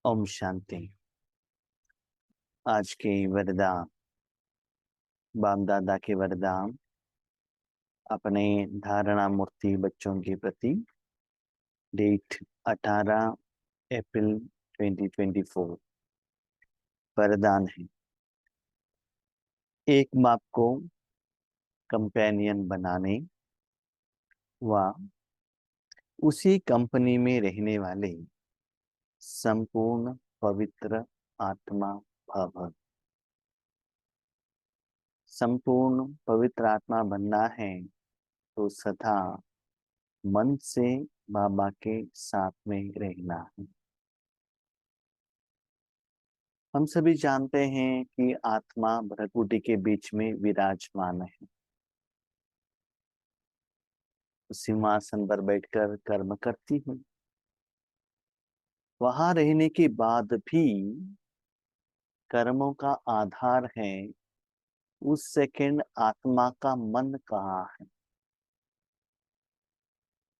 ओम शांति। आज के वरदान, बाप दादा के वरदान अपने धारणा मूर्ति बच्चों के प्रति। डेट 18 अप्रैल 2024। वरदान है, एक बाप को कंपेनियन बनाने व उसी कंपनी में रहने वाले संपूर्ण पवित्र आत्मा भव। संपूर्ण पवित्र आत्मा बनना है तो सदा मन से बाबा के साथ में रहना है। हम सभी जानते हैं कि आत्मा भ्रकुटी के बीच में विराजमान है। सिंहासन पर बैठकर कर्म करती है। वहां रहने के बाद भी कर्मों का आधार है उस सेकंड आत्मा का मन कहाँ है।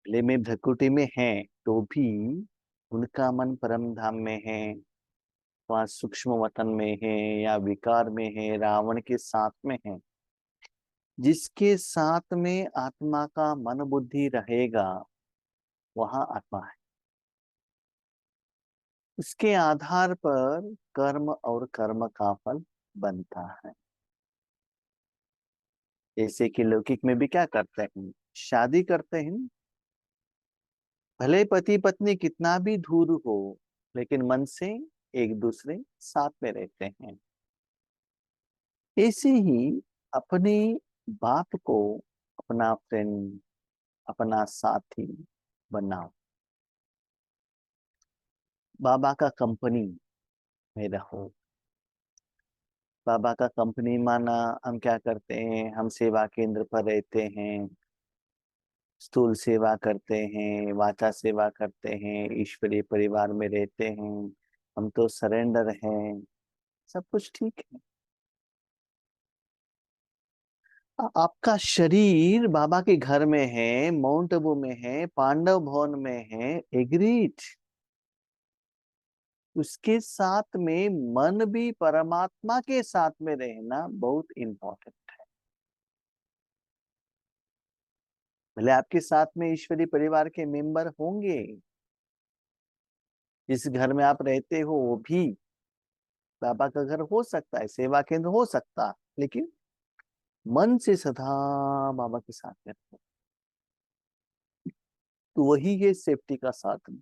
भले में भ्रकुटी में है तो भी उनका मन परम धाम में है, वह सूक्ष्म वतन में है या विकार में है, रावण के साथ में है। जिसके साथ में आत्मा का मन बुद्धि रहेगा वहां आत्मा है। उसके आधार पर कर्म और कर्म का फल बनता है। जैसे कि लौकिक में भी क्या करते हैं, शादी करते हैं। भले पति पत्नी कितना भी दूर हो लेकिन मन से एक दूसरे साथ में रहते हैं। ऐसे ही अपने बाप को अपना फ्रेंड, अपना साथी बनाओ। बाबा का कंपनी में रहो। बाबा का कंपनी माना हम क्या करते हैं, हम सेवा केंद्र पर रहते हैं, स्थूल सेवा करते हैं, वाचा सेवा करते हैं, ईश्वरीय परिवार में रहते हैं। हम तो सरेंडर हैं, सब कुछ ठीक है। आपका शरीर बाबा के घर में है, माउंट आबू में है, पांडव भवन में है, एग्रीड। उसके साथ में मन भी परमात्मा के साथ में रहना बहुत इंपॉर्टेंट है। भले आपके साथ में ईश्वरीय परिवार के मेंबर होंगे, जिस घर में आप रहते हो वो भी बाबा का घर हो सकता है, सेवा केंद्र हो सकता है, लेकिन मन से सदा बाबा के साथ में रहो तो वही है सेफ्टी का साधन।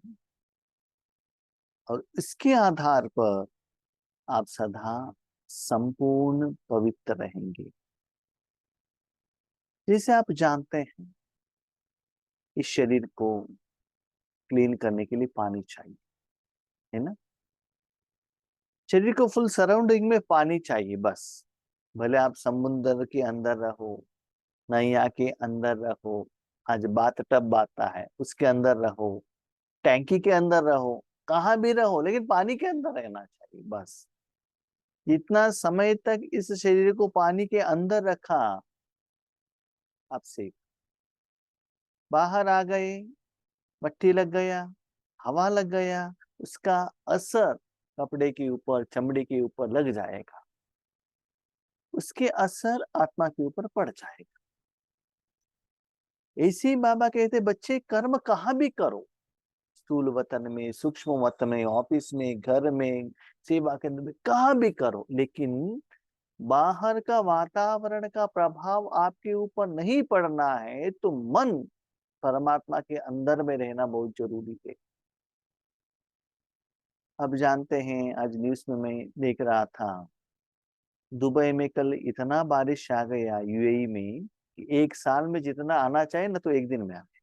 और इसके आधार पर आप सदा संपूर्ण पवित्र रहेंगे। जैसे आप जानते हैं, इस शरीर को क्लीन करने के लिए पानी चाहिए, है ना। शरीर को फुल सराउंडिंग में पानी चाहिए बस। भले आप समुद्र के अंदर रहो, नैया के अंदर रहो, आज बात टब आता है उसके अंदर रहो, टैंकी के अंदर रहो, कहाँ भी रहो, लेकिन पानी के अंदर रहना चाहिए बस। जितना समय तक इस शरीर को पानी के अंदर रखा, आप सेफ। बाहर आ गए, मट्टी लग गया, हवा लग गया, उसका असर कपड़े के ऊपर, चमड़ी के ऊपर लग जाएगा, उसके असर आत्मा के ऊपर पड़ जाएगा। ऐसे ही बाबा कहते बच्चे कर्म कहाँ भी करो, स्थूल वतन में, सूक्ष्म वतन में, ऑफिस में, घर में, सेवा केंद्र में, कहाँ भी करो, लेकिन बाहर का वातावरण का प्रभाव आपके ऊपर नहीं पड़ना है तो मन परमात्मा के अंदर में रहना बहुत जरूरी है। अब जानते हैं, आज न्यूज में मैं देख रहा था, दुबई में कल इतना बारिश आ गया यूएई में कि एक साल में जितना आना चाहिए ना तो एक दिन में आ गया,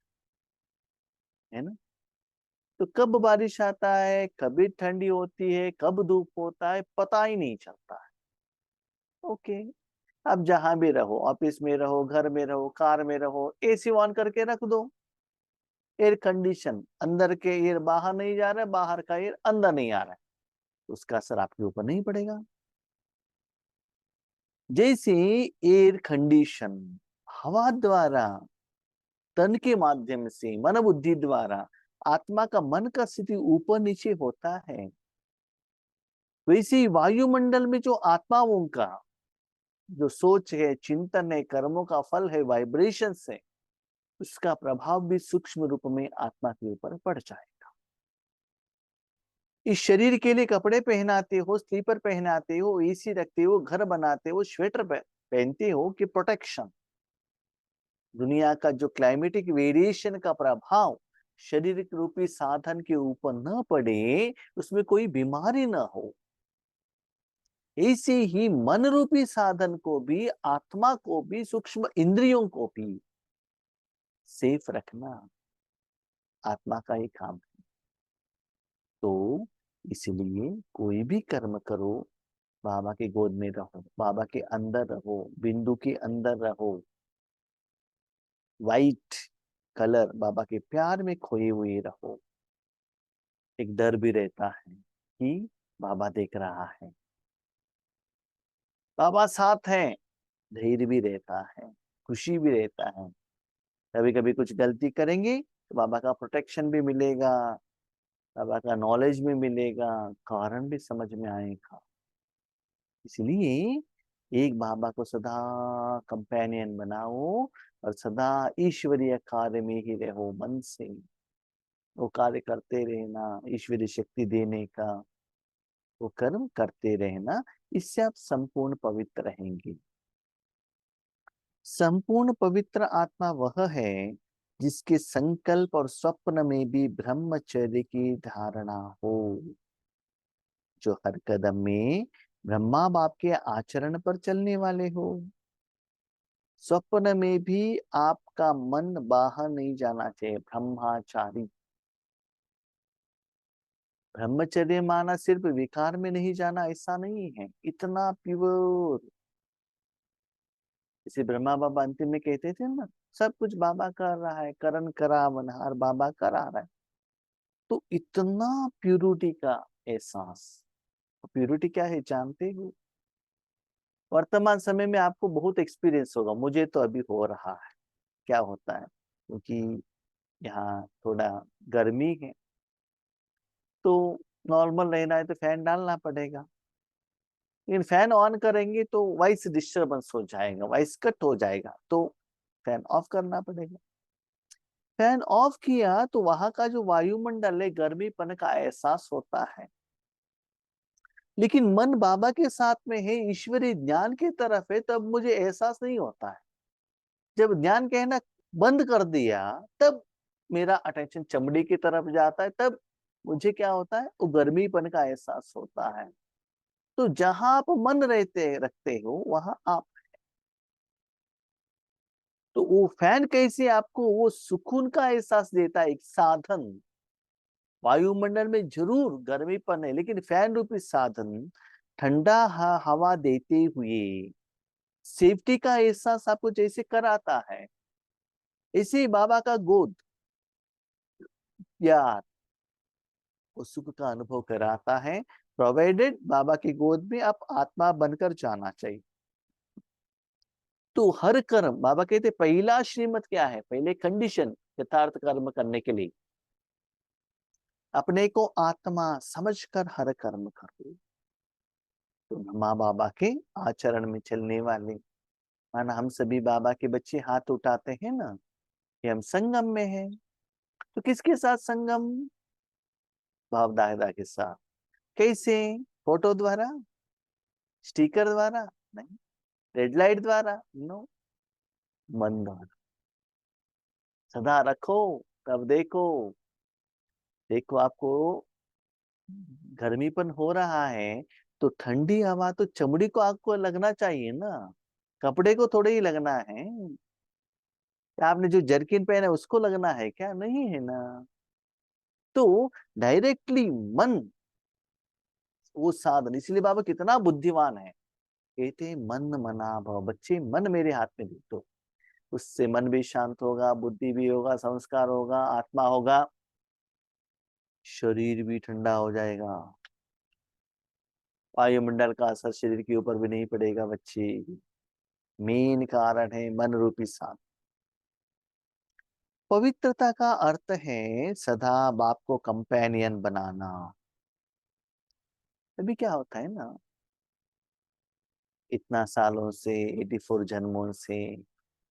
है ना। तो कब बारिश आता है, कभी ठंडी होती है, कब धूप होता है, पता ही नहीं चलता है। ओके, अब जहां भी रहो, ऑफिस में रहो, घर में रहो, कार में रहो, एसी ऑन करके रख दो। एयर कंडीशन, अंदर के एयर बाहर नहीं जा रहा है, बाहर का एयर अंदर नहीं आ रहा है, तो उसका असर आपके ऊपर नहीं पड़ेगा। जैसे एयर कंडीशन हवा द्वारा, तन के माध्यम से, मन बुद्धि द्वारा आत्मा का मन का स्थिति ऊपर नीचे होता है, वैसे ही वायुमंडल में जो आत्माओं का जो सोच है, चिंतन है, कर्मों का फल है, वाइब्रेशंस है, उसका प्रभाव भी सूक्ष्म रूप में आत्मा के ऊपर पड़ जाएगा। इस शरीर के लिए कपड़े पहनाते हो, स्लीपर पहनाते हो, एसी रखते हो, घर बनाते हो, स्वेटर पहनते हो कि प्रोटेक्शन। दुनिया का जो क्लाइमेटिक वेरिएशन का प्रभाव शरीर रूपी साधन के ऊपर न पड़े, उसमें कोई बीमारी न हो, ऐसे ही मन रूपी साधन को भी, आत्मा को भी, सूक्ष्म इंद्रियों को भी सेफ रखना आत्मा का ही काम है। तो इसलिए कोई भी कर्म करो, बाबा के गोद में रहो, बाबा के अंदर रहो, बिंदु के अंदर रहो, वाइट कलर बाबा के प्यार में खोए हुए रहो। एक डर भी रहता है कि बाबा देख रहा है, बाबा साथ है, धैर्य भी रहता है, खुशी भी रहता है। कभी कभी कुछ गलती करेंगे तो बाबा का प्रोटेक्शन भी मिलेगा, बाबा का नॉलेज भी मिलेगा, कारण भी समझ में आएगा। इसलिए एक बाबा को सदा कंपेनियन बनाओ और सदा ईश्वरीय कार्य में ही रहो, मन से वो कार्य करते रहना, ईश्वरीय शक्ति देने का वो कर्म करते रहना। इससे आप संपूर्ण पवित्र रहेंगे। संपूर्ण पवित्र आत्मा वह है जिसके संकल्प और स्वप्न में भी ब्रह्मचर्य की धारणा हो, जो हर कदम में ब्रह्मा बाप के आचरण पर चलने वाले हो। स्वप्न में भी आपका मन बाहर नहीं जाना चाहिए, ब्रह्मचारी। ब्रह्मचर्य माना सिर्फ विकार में नहीं जाना, ऐसा नहीं है, इतना प्योर। इसे ब्रह्मा बाबा अंतिम में कहते थे ना, सब कुछ बाबा कर रहा है, करण करावनहार बाबा करा रहा है। तो इतना प्यूरिटी का एहसास। प्यूरिटी क्या है जानते हो? वर्तमान समय में आपको बहुत एक्सपीरियंस होगा, मुझे तो अभी हो रहा है। क्या होता है, क्योंकि यहाँ थोड़ा गर्मी है, तो नॉर्मल रहना है तो फैन डालना पड़ेगा। लेकिन फैन ऑन करेंगे तो वॉइस डिस्टरबेंस हो जाएगा, वॉइस कट हो जाएगा, तो फैन ऑफ करना पड़ेगा। फैन ऑफ किया तो वहां का जो वायुमंडल है, गर्मीपन का एहसास होता है। लेकिन मन बाबा के साथ में है, ईश्वरीय ज्ञान की तरफ है, तब मुझे एहसास नहीं होता है। जब ज्ञान कहना बंद कर दिया, तब मेरा अटेंशन चमड़ी की तरफ जाता है, तब मुझे क्या होता है, वो गर्मीपन का एहसास होता है। तो जहां आप मन रहते रखते हो वहां आप। तो वो फैन कैसे आपको वो सुकून का एहसास देता है, एक साधन। वायुमंडल में जरूर गर्मीपन है, लेकिन फैन रूपी साधन ठंडा हवा देते हुए सेफ्टी का एहसास आपको जैसे कराता है, ऐसे ही बाबा का गोद प्यार वो सुख का अनुभव कराता है। प्रोवाइडेड बाबा की गोद में आप आत्मा बनकर जाना चाहिए। तो हर कर्म, बाबा कहते पहला श्रीमत क्या है, पहले कंडीशन यथार्थ कर्म करने के लिए अपने को आत्मा समझकर हर कर्म करो। तो माँ बाबा के आचरण में चलने वाले, माना हम सभी बाबा के बच्चे हाथ उठाते हैं ना, कि हम संगम में हैं। तो किसके साथ संगम? भाव दादा के साथ। कैसे? फोटो द्वारा, स्टिकर द्वारा नहीं, रेड लाइट द्वारा नो, मन द्वारा। सदा रखो, तब देखो। देखो आपको गर्मीपन हो रहा है, तो ठंडी हवा तो चमड़ी को आपको लगना चाहिए ना, कपड़े को थोड़े ही लगना है। क्या आपने जो जर्किन पहना है उसको लगना है क्या? नहीं है ना। तो डायरेक्टली मन वो साधन, इसलिए बाबा कितना बुद्धिमान है। कहते हैं मन मना भव, बच्चे मन मेरे हाथ में दे दो, उससे मन भी शांत होगा, बुद्धि भी होगा, संस्कार होगा, आत्मा होगा, शरीर भी ठंडा हो जाएगा। वायुमंडल का असर शरीर के ऊपर भी नहीं पड़ेगा बच्चे। मेन कारण है मन रूपी साधन। पवित्रता का अर्थ है सदा बाप को कंपेनियन बनाना। अभी क्या होता है ना, इतना सालों से, 84 जन्मों से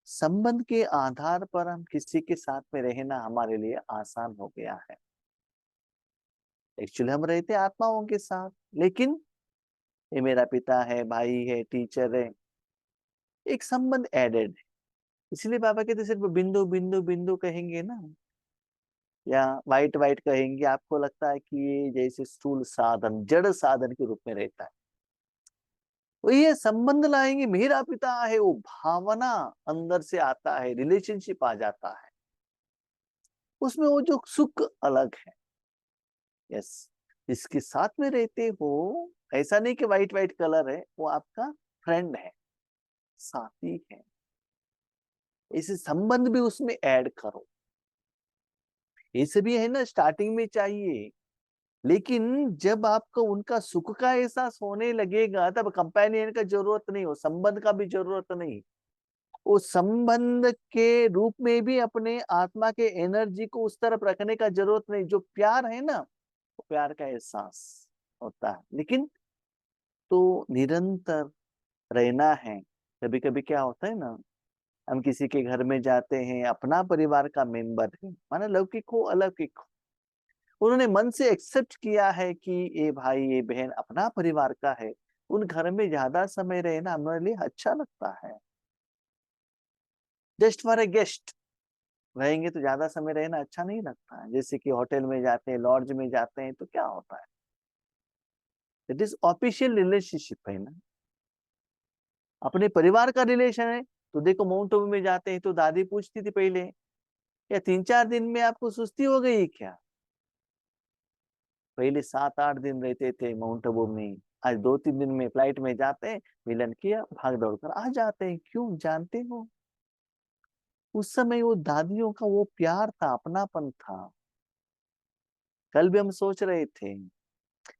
संबंध के आधार पर हम किसी के साथ में रहना हमारे लिए आसान हो गया है। एक्चुअली हम रहते आत्माओं के साथ, लेकिन ये मेरा पिता है, भाई है, टीचर है, एक संबंध एडेड है। इसलिए बाबा कहते सिर्फ बिंदु बिंदु बिंदु कहेंगे ना, या वाइट वाइट कहेंगे, आपको लगता है कि ये जैसे स्थूल साधन, जड़ साधन के रूप में रहता है। वो ये संबंध लाएंगे, मेरा पिता है, वो भावना अंदर से आता है, रिलेशनशिप आ जाता है, उसमें वो जो सुख अलग है। यस, जिसके साथ में रहते हो, ऐसा नहीं कि वाइट वाइट कलर है, वो आपका फ्रेंड है, साथी है, इसे संबंध भी उसमें ऐड करो। ये सभी है ना स्टार्टिंग में चाहिए, लेकिन जब आपको उनका सुख का एहसास होने लगेगा, तब कंपेनियन का जरूरत नहीं, हो संबंध का भी जरूरत नहीं। उस संबंध के रूप में भी अपने आत्मा के एनर्जी को उस तरफ रखने का जरूरत नहीं। जो प्यार है ना, वो प्यार का एहसास होता है, लेकिन तो निरंतर रहना है। कभी कभी क्या होता है ना, हम किसी के घर में जाते हैं, अपना परिवार का मेंबर है, माना लौकिक हो अलौकिक हो, उन्होंने मन से एक्सेप्ट किया है कि ये भाई ये बहन अपना परिवार का है, उन घर में ज्यादा समय रहना हमारे लिए अच्छा लगता है। जस्ट फॉर ए गेस्ट रहेंगे तो ज्यादा समय रहना अच्छा नहीं लगता है। जैसे कि होटल में जाते हैं, लॉज में जाते हैं, तो क्या होता है, इट इज ऑफिशियल रिलेशनशिप है ना, अपने परिवार का रिलेशन है। तो देखो माउंट आबू में जाते हैं तो दादी पूछती थी पहले, या 3-4 दिन में आपको सुस्ती हो गई क्या? पहले 7-8 दिन रहते थे माउंट आबू में, आज 2-3 दिन में फ्लाइट में जाते हैं, मिलन किया, भाग दौड़ कर आ जाते हैं। क्यों जानते हो? उस समय वो दादियों का वो प्यार था, अपनापन था। कल भी हम सोच रहे थे,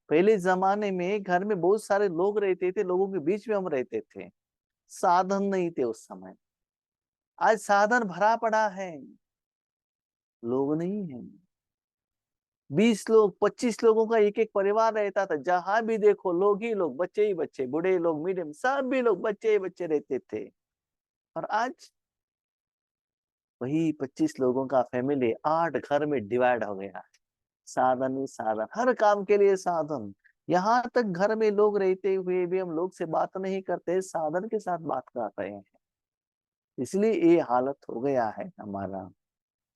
पहले जमाने में घर में बहुत सारे लोग रहते थे, लोगों के बीच में हम रहते थे, साधन नहीं थे उस समय। आज साधन भरा पड़ा है, लोग नहीं है। 20 लोग 25 लोगों का एक एक परिवार रहता था, जहां भी देखो लोग ही लोग, बच्चे ही बच्चे, बूढ़े लोग, मीडियम, सब भी लोग बच्चे ही बच्चे रहते थे। और आज वही 25 लोगों का फैमिली 8 घर में डिवाइड हो गया। साधन ही साधन, हर काम के लिए साधन। यहाँ तक घर में लोग रहते हुए भी हम लोग से बात नहीं करते, साधन के साथ बात कर रहे हैं। इसलिए ये हालत हो गया है हमारा।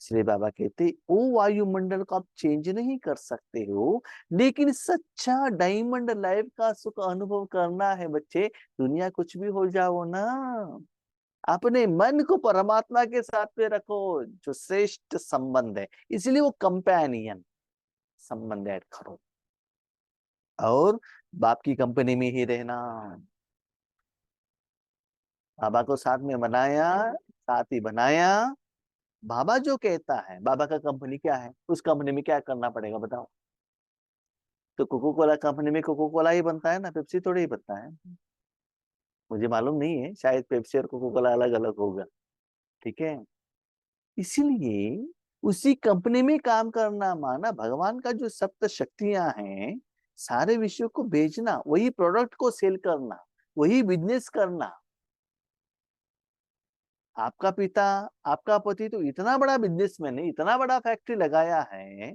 श्री बाबा कहते, ओ वायुमंडल को आप चेंज नहीं कर सकते हो, लेकिन सच्चा डायमंड लाइफ का सुख अनुभव करना है बच्चे। दुनिया कुछ भी हो जाओ ना, अपने मन को परमात्मा के साथ में रखो, जो श्रेष्ठ संबंध है। इसलिए वो कंपेनियन संबंध ऐड करो, और बाप की कंपनी में ही रहना। बाबा को साथ में बनाया, साथ ही बनाया। बाबा जो कहता है, बाबा का कंपनी क्या है, उस कंपनी में क्या करना पड़ेगा बताओ? तो कोको कोला कंपनी में कोको कोला ही बनता है ना, पेप्सी थोड़ी ही बनता है। मुझे मालूम नहीं है, शायद पेप्सी और कोको कोला अलग अलग होगा। ठीक है, इसीलिए उसी कंपनी में काम करना, माना भगवान का जो सप्त शक्तियां हैं, सारे विषयों को बेचना, वही प्रोडक्ट को सेल करना, वही बिजनेस करना। आपका पिता, आपका पति तो इतना बड़ा बिजनेसमैन है, इतना बड़ा फैक्ट्री लगाया है,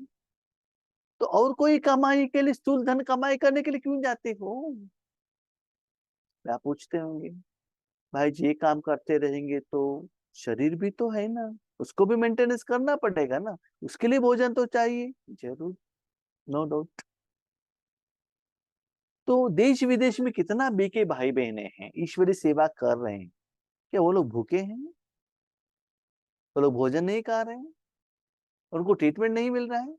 तो और कोई कमाई के लिए, स्थूल धन कमाई करने के लिए क्यों जाते हो? आप पूछते होंगे, भाई जी ये काम करते रहेंगे तो शरीर भी तो है ना, उसको भी मेंटेनेंस करना पड़ेगा ना, उसके लिए भोजन तो चाहिए। जरूर, नो डाउट। तो देश विदेश में कितना बीके भाई बहने हैं, ईश्वरी सेवा कर रहे हैं, क्या वो लोग भूखे हैं? वो लोग भोजन नहीं खा रहे हैं? उनको ट्रीटमेंट नहीं मिल रहा है?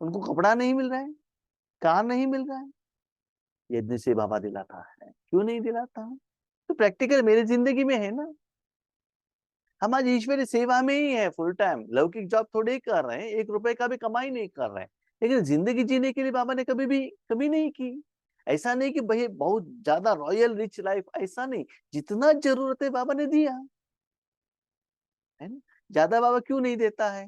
उनको कपड़ा नहीं मिल रहा है? कार नहीं मिल रहा है? यज्ञ से बाबा दिलाता है, क्यों नहीं दिलाता? तो प्रैक्टिकल मेरी जिंदगी में है ना। हम आज ईश्वरी सेवा में ही है, फुल टाइम लौकिक जॉब थोड़े ही कर रहे हैं, 1 रुपए का भी कमाई नहीं कर रहे हैं, लेकिन जिंदगी जीने के लिए बाबा ने कभी नहीं की। ऐसा नहीं कि भाई बहुत ज्यादा रॉयल रिच लाइफ, ऐसा नहीं, जितना जरूरत है बाबा ने दिया है ना। ज्यादा बाबा क्यों नहीं देता है?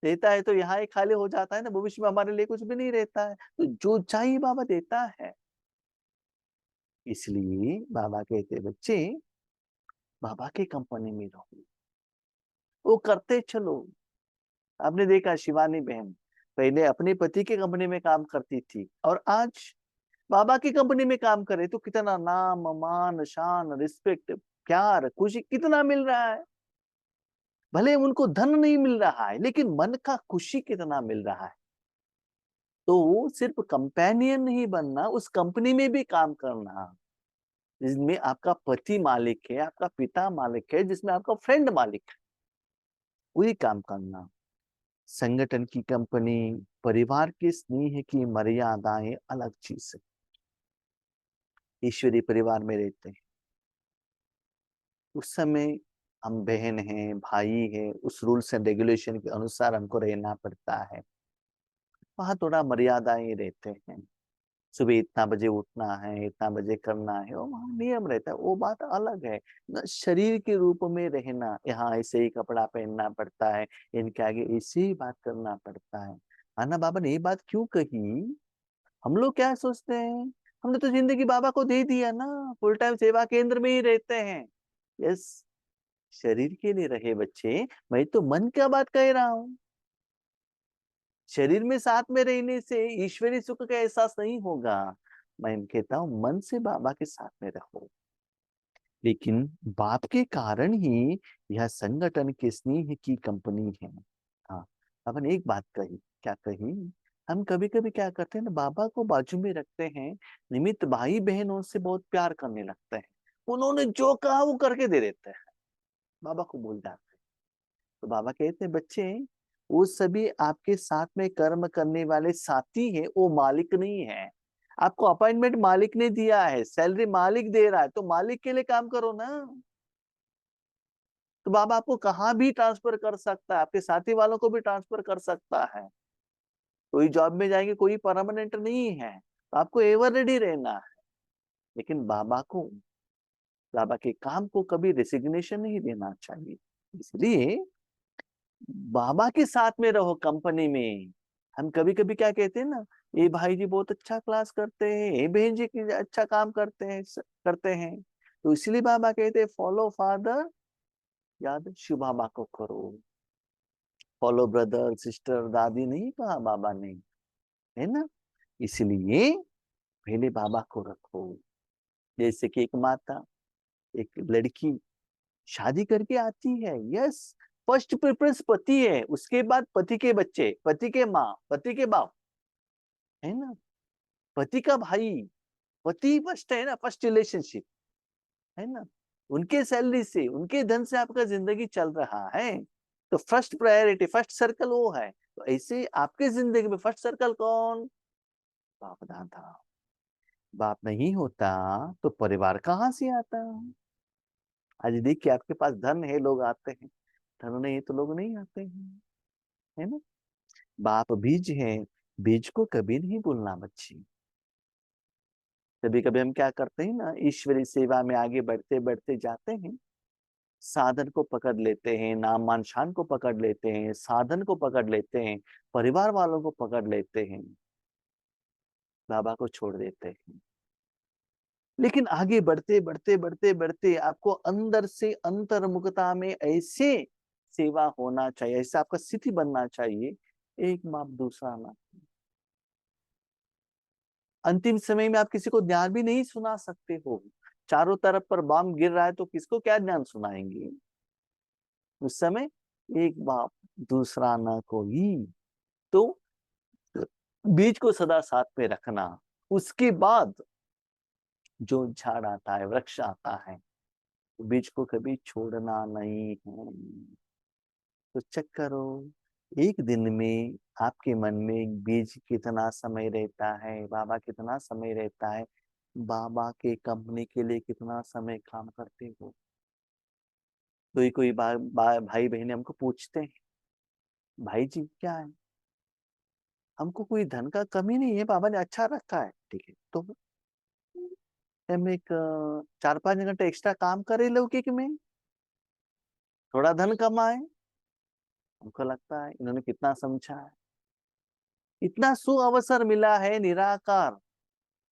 देता है तो यहाँ ही खाली हो जाता है ना, भविष्य में हमारे लिए कुछ भी नहीं रहता है। तो जो चाहिए बाबा देता है। इसलिए बाबा कहते बच्चे बाबा के कंपनी में रहो, वो करते चलो। आपने देखा शिवानी बहन पहले अपने पति के कंपनी में काम करती थी और आज बाबा की कंपनी में काम करे, तो कितना नाम मान शान रिस्पेक्ट प्यार खुशी कितना मिल रहा है। भले उनको धन नहीं मिल रहा है लेकिन मन का खुशी कितना मिल रहा है। तो सिर्फ कंपेनियन नहीं बनना, उस कंपनी में भी काम करना जिसमें आपका पति मालिक है, आपका पिता मालिक है, जिसमें आपका फ्रेंड मालिक है, वही काम करना। संगठन की कंपनी, परिवार के स्नेह की मर्यादाएं अलग चीज है। ईश्वरीय परिवार में रहते हैं उस समय हम बहन हैं भाई हैं, उस रूल्स एंड रेगुलेशन के अनुसार हमको रहना पड़ता है। वहां थोड़ा मर्यादाएं रहते हैं, सुबह इतना बजे उठना है, इतना बजे करना है, और वहाँ नियम रहता है, वो बात अलग है ना। शरीर के रूप में रहना, यहाँ ऐसे ही कपड़ा पहनना पड़ता है, इनके आगे ऐसे ही बात करना पड़ता है। अन्ना बाबा ने ये बात क्यों कही? हम लोग क्या सोचते हैं, हमने तो जिंदगी बाबा को दे दिया ना, फुल टाइम सेवा केंद्र में ही रहते हैं। यस, शरीर के लिए रहे बच्चे, मैं तो मन का बात कह रहा हूँ। शरीर में साथ में रहने से ईश्वरीय सुख का एहसास नहीं होगा। मैं कहता हूँ मन से बाबा के साथ में रहो। लेकिन बाप के कारण ही यह संगठन के स्नेह की कंपनी है। हाँ, अपन एक बात कही, क्या कही? हम कभी कभी क्या करते हैं ना, बाबा को बाजू में रखते हैं, निमित्त भाई बहनों से बहुत प्यार करने लगते हैं, उन्होंने जो कहा वो करके दे देते हैं, बाबा को भूल जाते हैं। तो बाबा कहते हैं बच्चे, वो सभी आपके साथ में कर्म करने वाले साथी हैं, वो मालिक नहीं है। आपको अपॉइंटमेंट मालिक ने दिया है, सैलरी मालिक दे रहा है, तो मालिक के लिए काम करो ना। तो बाबा आपको कहाँ भी ट्रांसफर कर सकता है, आपके साथी वालों को भी ट्रांसफर कर सकता है। कोई जॉब में जाएंगे, कोई परमानेंट नहीं है, तो आपको एवर रेडी रहना है। लेकिन बाबा के काम को कभी रेसिग्नेशन नहीं देना चाहिए। इसलिए बाबा के साथ में रहो कंपनी में। हम कभी कभी क्या कहते हैं ना, ये भाई जी बहुत अच्छा क्लास करते हैं, ये बहन जी की अच्छा काम करते हैं। तो इसलिए बाबा कहते हैं फॉलो फादर, याद शिव बाबा को करो। फॉलो ब्रदर सिस्टर दादी नहीं कहा बाबा ने, है ना। इसलिए पहले बाबा को रखो। जैसे कि एक माता, एक लड़की शादी करके आती है, यस, फर्स्ट प्रेफरेंस पति है, उसके बाद पति के बच्चे, पति के माँ, पति के बाप, है ना, पति का भाई, पति फर्स्ट है ना, फर्स्ट रिलेशनशिप, है ना। उनके सैलरी से, उनके धन से आपका जिंदगी चल रहा है, तो फर्स्ट प्रायोरिटी, फर्स्ट सर्कल वो है। तो ऐसे आपके जिंदगी में फर्स्ट सर्कल कौन? बाप दादा। बाप नहीं होता तो परिवार कहाँ से आता? आज देखिए आपके पास धन है, लोग आते हैं, धन नहीं तो लोग नहीं आते हैं, है ना। बाप बीज है, बीज को कभी नहीं भूलना बच्ची। कभी कभी हम क्या करते हैं ना, ईश्वरी सेवा में आगे बढ़ते बढ़ते जाते हैं, साधन को पकड़ लेते हैं, नाम मान शान को पकड़ लेते हैं, साधन को पकड़ लेते हैं, परिवार वालों को पकड़ लेते हैं, बाबा को छोड़ देते हैं। लेकिन आगे बढ़ते बढ़ते बढ़ते बढ़ते आपको अंदर से अंतर्मुखता में ऐसे सेवा होना चाहिए, ऐसा आपका स्थिति बनना चाहिए, एक बाप दूसरा ना। अंतिम समय में आप किसी को ज्ञान भी नहीं सुना सकते हो। चारों तरफ पर बम गिर रहा है तो किसको क्या ज्ञान सुनाएंगे? उस समय एक बाप दूसरा ना कोई। तो बीज को सदा साथ में रखना, उसके बाद जो झाड़ आता है, वृक्ष आता है, बीज को कभी छोड़ना नहीं है। तो चेक करो, एक दिन में आपके मन में बीज कितना समय रहता है, बाबा कितना समय रहता है, बाबा के कंपनी के लिए कितना समय काम करते हो। कोई भाई बहन हमको पूछते हैं, भाई जी क्या है, हमको कोई धन का कमी नहीं है, बाबा ने अच्छा रखा है, ठीक है, तो हम एक 4-5 घंटे एक्स्ट्रा काम करे लौकिक में, थोड़ा धन कमाए। हमको लगता है इन्होंने कितना समझा है, इतना सुअवसर मिला है निराकार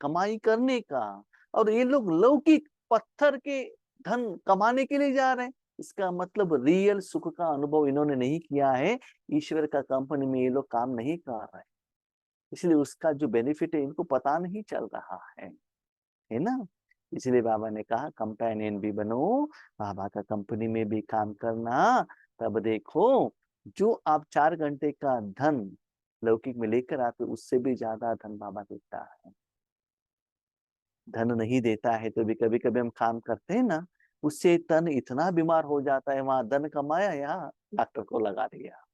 कमाई करने का, और ये लोग लौकिक पत्थर के धन कमाने के लिए जा रहे हैं। इसका मतलब रियल सुख का अनुभव इन्होंने नहीं किया है। ईश्वर का कंपनी में ये लोग काम नहीं कर रहे, इसलिए उसका जो बेनिफिट है इनको पता नहीं चल रहा है ना। इसलिए बाबा ने कहा कंपेनियन भी बनो, बाबा का कंपनी में भी काम करना। तब देखो जो आप 4 घंटे का धन लौकिक में लेकर आते उससे भी ज्यादा धन बाबा देता है। धन नहीं देता है तो भी कभी कभी हम काम करते हैं ना, उससे तन इतना बीमार हो जाता है, वहां धन कमाया यहाँ डॉक्टर को लगा दिया,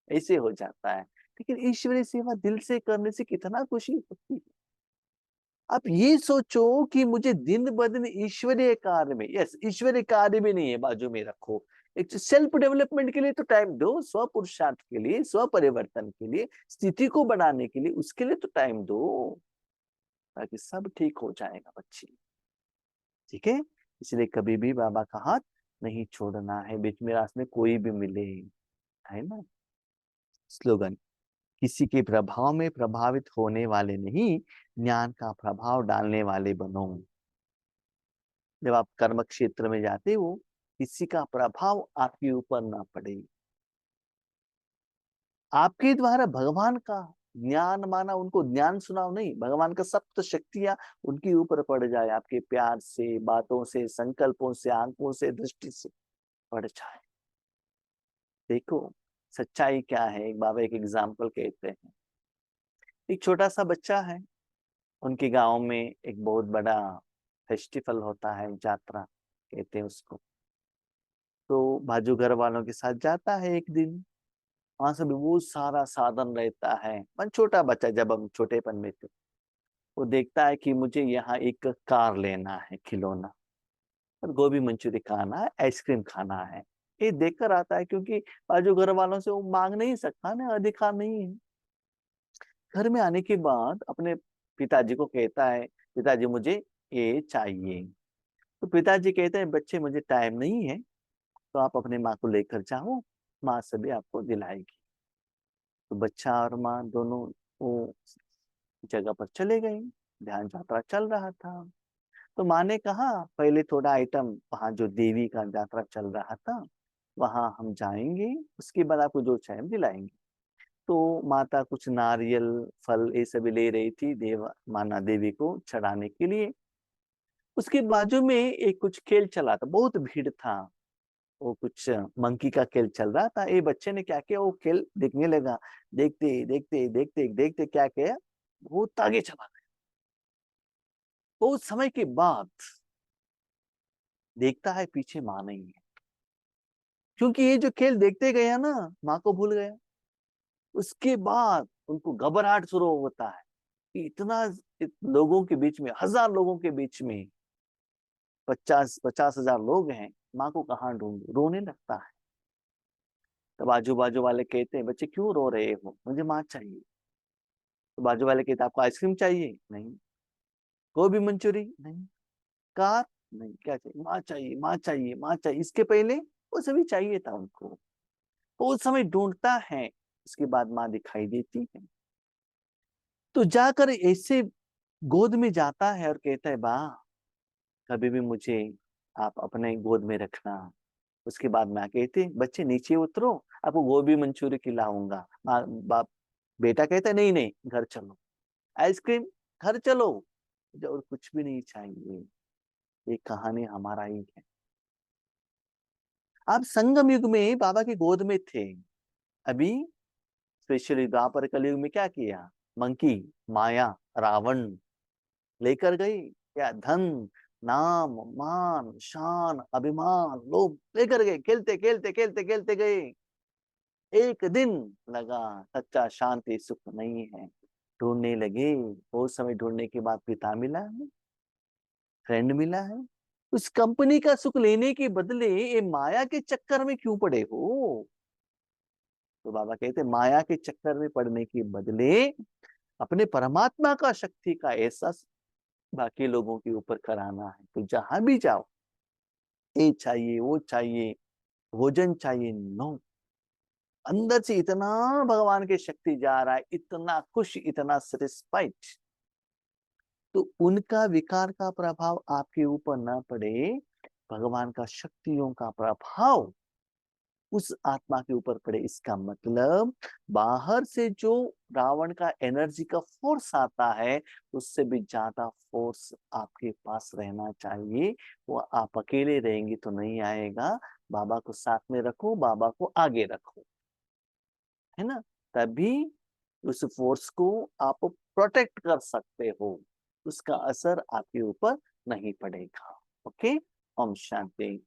ऐसे हो जाता है। लेकिन ईश्वरीय सेवा दिल से करने से कितना खुशी होती है। आप ये सोचो कि मुझे दिन ब दिन ईश्वरीय कार्य में, यस ईश्वरीय कार्य भी नहीं है बाजू में रखो, एक सेल्फ डेवलपमेंट के लिए तो टाइम दो, स्व पुरुषार्थ के लिए, स्व परिवर्तन के लिए, स्थिति को बढ़ाने के लिए, उसके लिए तो टाइम दो, ताकि सब ठीक हो जाएगा बच्ची। ठीक है, इसलिए कभी भी बाबा का हाथ नहीं छोड़ना है, बीच में रास्ते में कोई भी मिले, है ना। स्लोगन, किसी के प्रभाव में प्रभावित होने वाले नहीं, ज्ञान का प्रभाव डालने वाले बनो। जब आप कर्म क्षेत्र में जाते हो, किसी का प्रभाव आपके ऊपर ना पड़े, आपके द्वारा भगवान का ज्ञान माना, उनको ज्ञान सुनाओ नहीं, भगवान का सप्त शक्तियां उनके ऊपर पड़ जाए, आपके प्यार से, बातों से, संकल्पों से, आंखों से, दृष्टि से पड़ जाए। देखो सच्चाई क्या है, एक बाबा एक एग्जाम्पल कहते हैं। एक छोटा सा बच्चा है, उनके गांव में एक बहुत बड़ा फेस्टिवल होता है, यात्रा कहते हैं उसको। तो बाजू घर वालों के साथ जाता है एक दिन, वहां से भी बहुत सारा साधन रहता है। मन छोटा बच्चा, जब हम छोटेपन में थे, वो देखता है कि मुझे यहाँ एक कार लेना है, खिलौना, और गोभी मंचूरी खाना है, आइसक्रीम खाना है। ये देखकर आता है, क्योंकि बाजू घर वालों से वो मांग नहीं सकता ना, अधिकार नहीं है। घर में आने के बाद अपने पिताजी को कहता है, पिताजी मुझे ये चाहिए। तो पिताजी कहते हैं, बच्चे मुझे टाइम नहीं है, तो आप अपने माँ को लेकर जाओ, माँ सभी आपको दिलाएगी। तो बच्चा और माँ दोनों वो जगह पर चले गए, ध्यान यात्रा चल रहा था। तो माँ ने कहा पहले थोड़ा आइटम, वहां जो देवी का यात्रा चल रहा था वहां हम जाएंगे, उसके बाद आपको जो चाहे हम दिलाएंगे। तो माता कुछ नारियल, फल ये सभी ले रही थी देव माना देवी को चढ़ाने के लिए। उसके बाजू में एक कुछ खेल चला था, बहुत भीड़ था, वो कुछ मंकी का खेल चल रहा था। ये बच्चे ने क्या किया, वो खेल देखने लगा। देखते देखते देखते देखते क्या किया, बहुत आगे चला गया। बहुत समय के बाद देखता है पीछे माँ नहीं है, क्योंकि ये जो खेल देखते गया ना, माँ को भूल गया। उसके बाद उनको घबराहट शुरू होता है कि इतना लोगों के बीच में, 1000 लोगों के बीच में, 50,000 लोग हैं, माँ को कहाँ ढूंढूं, रोने लगता है। तब आजू बाजू वाले कहते हैं, बच्चे क्यों रो रहे हो, मुझे माँ चाहिए। तो बाजू वाले कहते, आपको आइसक्रीम चाहिए? नहीं। गोभी मंचूरी? नहीं। कार? नहीं। क्या चाहिए? माँ चाहिए, माँ चाहिए, माँ चाहिए। इसके पहले वो सभी चाहिए था उनको, वो उस समय ढूंढता है। उसके बाद माँ दिखाई देती है, तो जाकर ऐसे गोद में जाता है और कहता है, बा कभी भी मुझे आप अपने गोद में रखना। उसके बाद मैं कहते, बच्चे नीचे उतरो, आपको गोभी मंचूरी खिलाऊंगा। माँ बाप बेटा कहता है, नहीं नहीं घर चलो। आइसक्रीम? घर चलो। मुझे और कुछ भी नहीं चाहिए। ये कहानी हमारा ही है। आप संगम युग में बाबा की गोद में थे, अभी स्पेशली द्वापर कलयुग में क्या किया, मंकी, माया, रावण लेकर गई, क्या धन, नाम, मान, शान, अभिमान, लोभ लेकर गए, खेलते खेलते खेलते खेलते गए। एक दिन लगा सच्चा शांति सुख नहीं है, ढूंढने लगे। बहुत समय ढूंढने के बाद पिता मिला है, फ्रेंड मिला है। उस कंपनी का सुख लेने के बदले ये माया के चक्कर में क्यों पड़े हो। तो बाबा कहते माया के चक्कर में पड़ने के बदले अपने परमात्मा का शक्ति का एहसास बाकी लोगों के ऊपर कराना है। तो जहां भी जाओ, ये चाहिए, वो चाहिए, भोजन चाहिए, नो, अंदर से इतना भगवान की शक्ति जा रहा है, इतना खुश, इतना सेटिस्फाइड, तो उनका विकार का प्रभाव आपके ऊपर ना पड़े, भगवान का शक्तियों का प्रभाव उस आत्मा के ऊपर पड़े। इसका मतलब बाहर से जो रावण का एनर्जी का फोर्स आता है, उससे भी ज्यादा फोर्स आपके पास रहना चाहिए। वो आप अकेले रहेंगे तो नहीं आएगा। बाबा को साथ में रखो, बाबा को आगे रखो, है ना? तभी उस फोर्स को आप प्रोटेक्ट कर सकते हो, उसका असर आपके ऊपर नहीं पड़ेगा। ओके, ओम शांति।